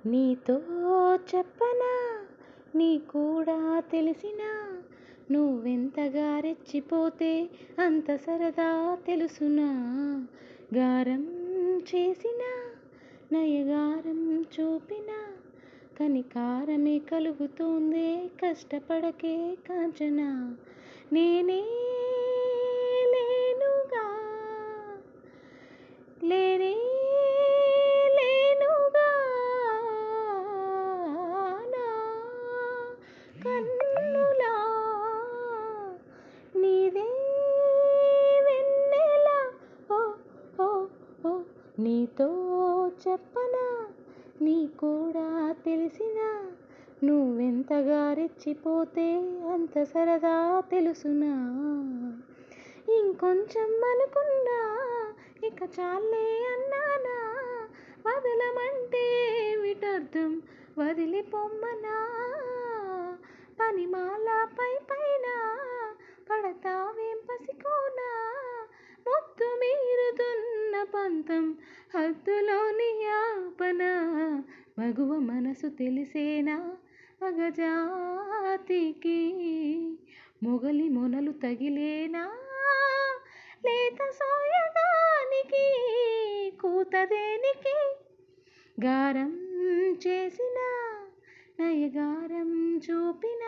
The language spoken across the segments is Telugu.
నీతో చెప్పనా నీ కూడా తెలిసినా నువ్వెంతగా రెచ్చిపోతే అంత సరదా తెలుసునా గారం చేసిన నయగారం చూపిన కనికారమే కలుగుతోందే కష్టపడకే కాంచన నేనే లేనుగా లేనే లేనుగా నా కన్నులా నీదే వెన్నెల ఓ ఓ ఓ నీతో చెప్పనా నీ కూడా తెలిసినా నువ్వెంతగా రెచ్చిపోతే అంత సరదా తెలుసునా ఇంకొంచెం అనుకున్నా ఇక చాలే అన్నానా వదలమంటే విటర్థం వదిలిపోమ్మనా పనిమాల పైన పడతావేం పసికోనా ముద్దు మీరుతున్న పంతం హద్దులోని యాపన మగువ మనసు తెలిసేనా మగజాతికి మొగలి మొనలు తగిలేనా లేత సోయగానికి కూతదేనికి గారం చేసిన నయగారం చూపిన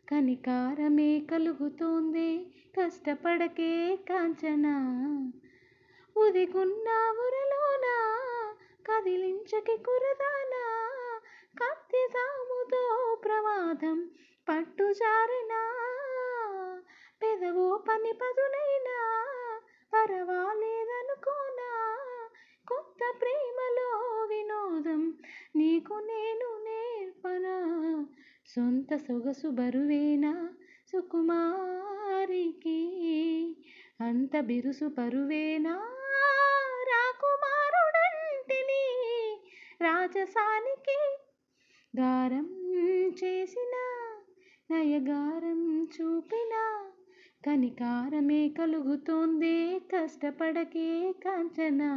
కనికారమే కలుగుతోంది కష్టపడకే కాంచన ఉదిగున్న ఉరలోన కదిలించకి కురదానా కత్తి సాముతో ప్రమాదం పట్టుజారినా పెదవో పని పదునైనా పరవాలేదనుకోనా కొత్త ప్రేమలో వినోదం నీకు నేను నేర్పనా సొంత సొగసు బరువేనా సుకుమారికి అంత బిరుసు పరువేనా రాకుమారుడంటిని రాజసానికి గారం చేసిన నయగారం చూపిన కనికారమే కలుగుతోంది కష్టపడకే కాంచనా